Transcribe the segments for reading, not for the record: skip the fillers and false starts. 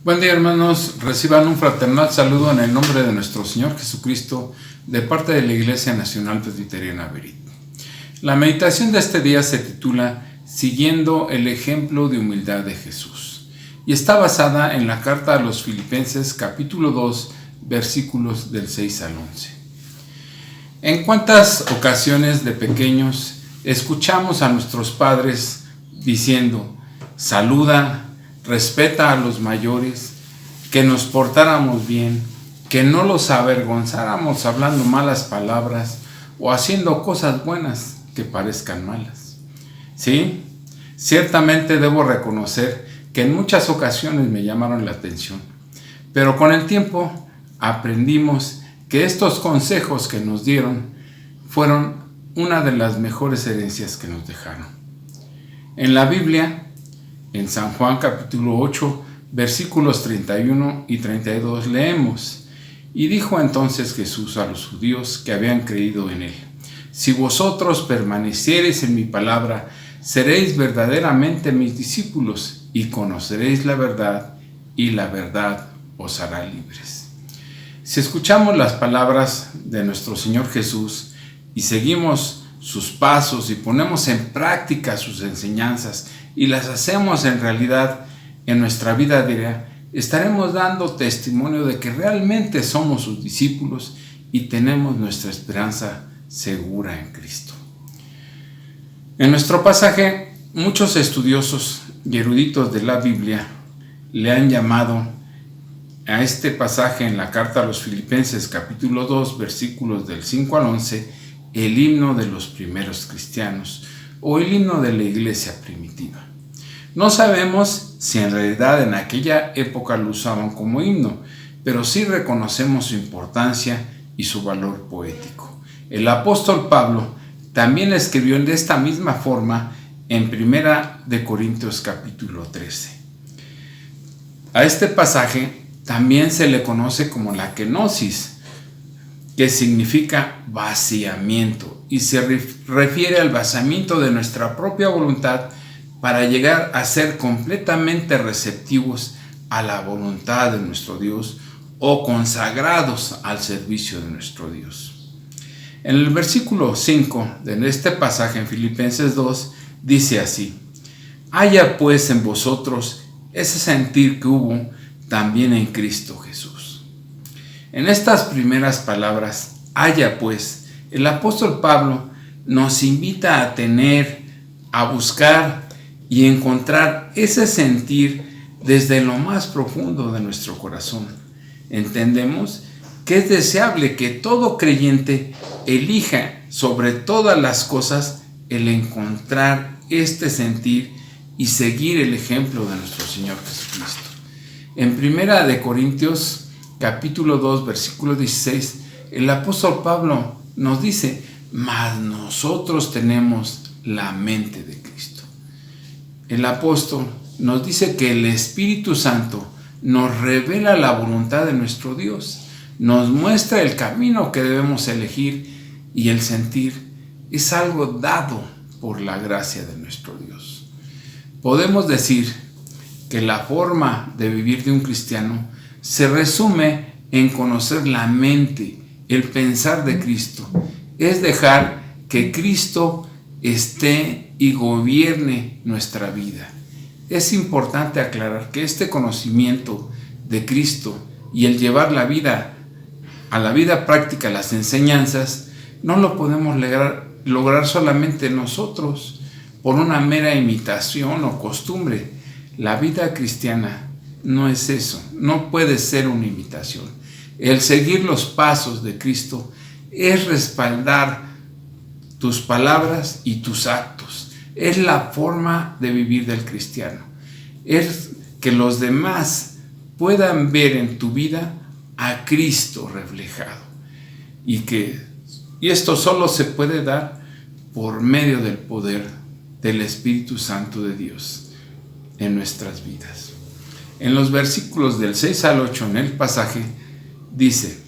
Buen día, hermanos, reciban un fraternal saludo en el nombre de nuestro Señor Jesucristo de parte de la Iglesia Nacional Presbiteriana Berit. La meditación de este día se titula Siguiendo el ejemplo de humildad de Jesús y está basada en la carta a los Filipenses capítulo 2 versículos del 6 al 11. ¿En cuántas ocasiones de pequeños escuchamos a nuestros padres diciendo: saluda, respeta a los mayores, que nos portáramos bien, que no los avergonzáramos hablando malas palabras o haciendo cosas buenas que parezcan malas? Sí, ciertamente debo reconocer que en muchas ocasiones me llamaron la atención, pero con el tiempo aprendimos que estos consejos que nos dieron fueron una de las mejores herencias que nos dejaron. En la Biblia, en San Juan capítulo 8, versículos 31 y 32 leemos: Y dijo entonces Jesús a los judíos que habían creído en él: Si vosotros permaneciereis en mi palabra, seréis verdaderamente mis discípulos y conoceréis la verdad, y la verdad os hará libres. Si escuchamos las palabras de nuestro Señor Jesús y seguimos sus pasos y ponemos en práctica sus enseñanzas y las hacemos en realidad en nuestra vida diaria, estaremos dando testimonio de que realmente somos sus discípulos y tenemos nuestra esperanza segura en Cristo. En nuestro pasaje, muchos estudiosos y eruditos de la Biblia le han llamado a este pasaje en la carta a los Filipenses capítulo 2 versículos del 5 al 11 el himno de los primeros cristianos o el himno de la iglesia primitiva. No sabemos si en realidad en aquella época lo usaban como himno, pero sí reconocemos su importancia y su valor poético. El apóstol Pablo también escribió de esta misma forma en 1 Corintios capítulo 13. A este pasaje también se le conoce como la kenosis, que significa vaciamiento, y se refiere al vaciamiento de nuestra propia voluntad para llegar a ser completamente receptivos a la voluntad de nuestro Dios o consagrados al servicio de nuestro Dios. En el versículo 5 de este pasaje en Filipenses 2 dice así: Haya pues en vosotros ese sentir que hubo también en Cristo Jesús. En estas primeras palabras, haya pues, el apóstol Pablo nos invita a tener, a buscar y encontrar ese sentir desde lo más profundo de nuestro corazón. Entendemos que es deseable que todo creyente elija sobre todas las cosas el encontrar este sentir y seguir el ejemplo de nuestro Señor Jesucristo. En 1 Corintios capítulo 2 versículo 16, el apóstol Pablo nos dice: mas nosotros tenemos la mente de Cristo. El apóstol nos dice que el Espíritu Santo nos revela la voluntad de nuestro Dios, nos muestra el camino que debemos elegir, y el sentir es algo dado por la gracia de nuestro Dios. Podemos decir que la forma de vivir de un cristiano se resume en conocer la mente, el pensar de Cristo. Es dejar que Cristo esté y gobierne nuestra vida. Es importante aclarar que este conocimiento de Cristo y el llevar la vida a la vida práctica, las enseñanzas, no lo podemos lograr solamente nosotros por una mera imitación o costumbre. La vida cristiana no es eso, no puede ser una imitación. El seguir los pasos de Cristo es respaldar tus palabras y tus actos. Es la forma de vivir del cristiano. Es que los demás puedan ver en tu vida a Cristo reflejado. Y esto solo se puede dar por medio del poder del Espíritu Santo de Dios en nuestras vidas. En los versículos del 6 al 8 en el pasaje dice: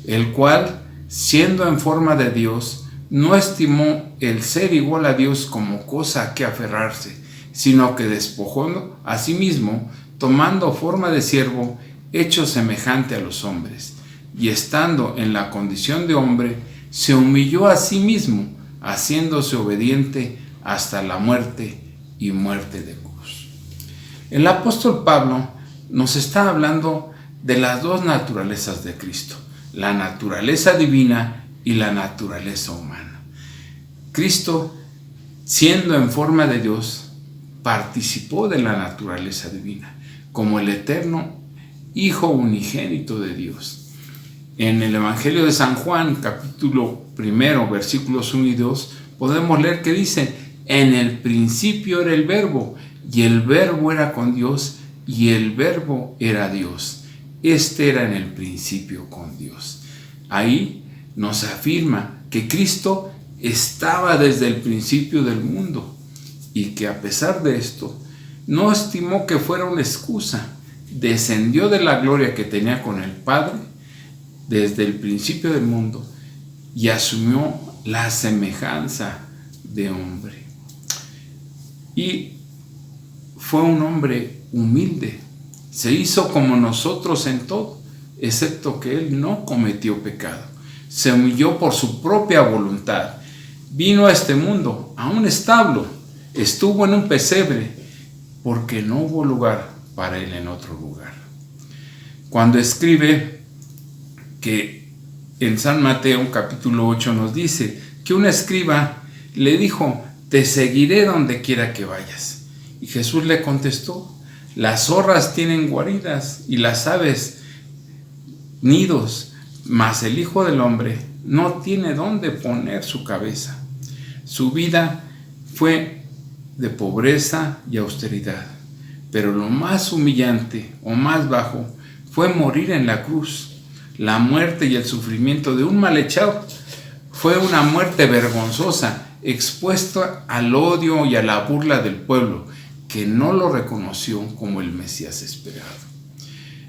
el cual, siendo en forma de Dios, no estimó el ser igual a Dios como cosa a que aferrarse, sino que despojó a sí mismo, tomando forma de siervo, hecho semejante a los hombres, y estando en la condición de hombre, se humilló a sí mismo, haciéndose obediente hasta la muerte y muerte de cruz. El apóstol Pablo nos está hablando de las dos naturalezas de Cristo, la naturaleza divina y la naturaleza humana. Cristo, siendo en forma de Dios, participó de la naturaleza divina, como el eterno Hijo unigénito de Dios. En el Evangelio de San Juan, capítulo 1, versículos 1 y 2, podemos leer que dice: en el principio era el Verbo, y el Verbo era con Dios, y el Verbo era Dios. Este era en el principio con Dios. Ahí nos afirma que Cristo estaba desde el principio del mundo, y que a pesar de esto, no estimó que fuera una excusa. Descendió de la gloria que tenía con el Padre desde el principio del mundo y asumió la semejanza de hombre. Y fue un hombre humilde. Se hizo como nosotros en todo, excepto que él no cometió pecado. Se humilló por su propia voluntad. Vino a este mundo, a un establo, estuvo en un pesebre, porque no hubo lugar para él en otro lugar. Cuando escribe que en San Mateo capítulo 8 nos dice que un escriba le dijo: te seguiré donde quiera que vayas. Y Jesús le contestó: las zorras tienen guaridas y las aves nidos, mas el Hijo del Hombre no tiene dónde poner su cabeza. Su vida fue de pobreza y austeridad, pero lo más humillante o más bajo fue morir en la cruz. La muerte y el sufrimiento de un malhechor fue una muerte vergonzosa, expuesta al odio y a la burla del pueblo, que no lo reconoció como el Mesías esperado.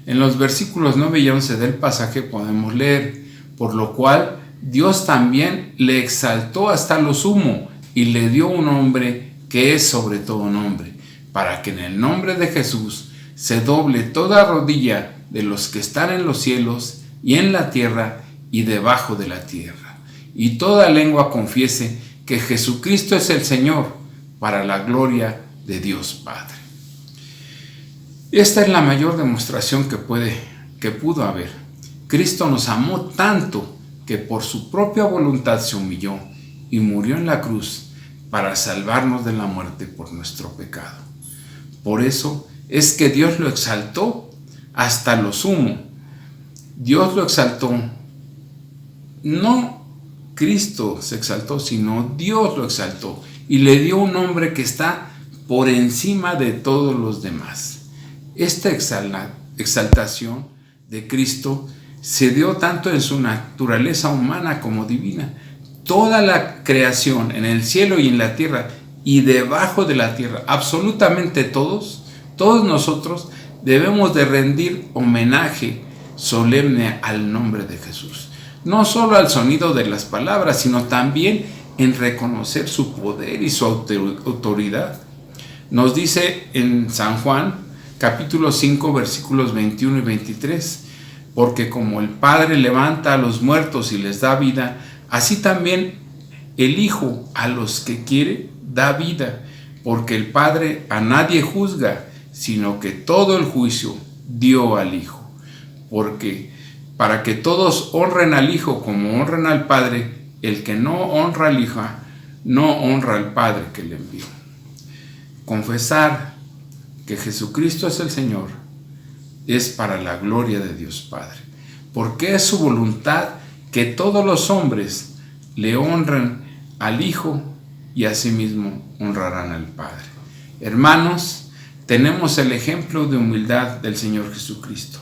En los versículos 9 y 11 del pasaje podemos leer: por lo cual Dios también le exaltó hasta lo sumo y le dio un nombre que es sobre todo nombre, para que en el nombre de Jesús se doble toda rodilla de los que están en los cielos y en la tierra y debajo de la tierra, y toda lengua confiese que Jesucristo es el Señor, para la gloria de Dios Padre. Esta es la mayor demostración que pudo haber. Cristo nos amó tanto que por su propia voluntad se humilló y murió en la cruz para salvarnos de la muerte por nuestro pecado. Por eso es que Dios lo exaltó hasta lo sumo. Dios lo exaltó. No Cristo se exaltó, sino Dios lo exaltó y le dio un nombre que está por encima de todos los demás. Esta exaltación de Cristo se dio tanto en su naturaleza humana como divina. Toda la creación en el cielo y en la tierra y debajo de la tierra, absolutamente todos nosotros debemos de rendir homenaje solemne al nombre de Jesús. No solo al sonido de las palabras, sino también en reconocer su poder y su autoridad. Nos dice en San Juan, capítulo 5, versículos 21 y 23, porque como el Padre levanta a los muertos y les da vida, así también el Hijo a los que quiere da vida, porque el Padre a nadie juzga, sino que todo el juicio dio al Hijo, porque para que todos honren al Hijo como honran al Padre, el que no honra al Hijo no honra al Padre que le envió. Confesar que Jesucristo es el Señor es para la gloria de Dios Padre, porque es su voluntad que todos los hombres le honren al Hijo y asimismo honrarán al Padre. Hermanos, tenemos el ejemplo de humildad del Señor Jesucristo.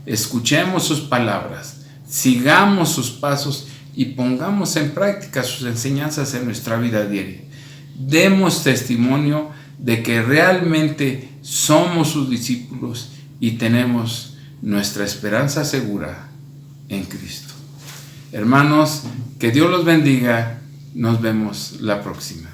Escuchemos sus palabras, sigamos sus pasos y pongamos en práctica sus enseñanzas en nuestra vida diaria. Demos testimonio de que realmente somos sus discípulos y tenemos nuestra esperanza segura en Cristo. Hermanos, que Dios los bendiga. Nos vemos la próxima.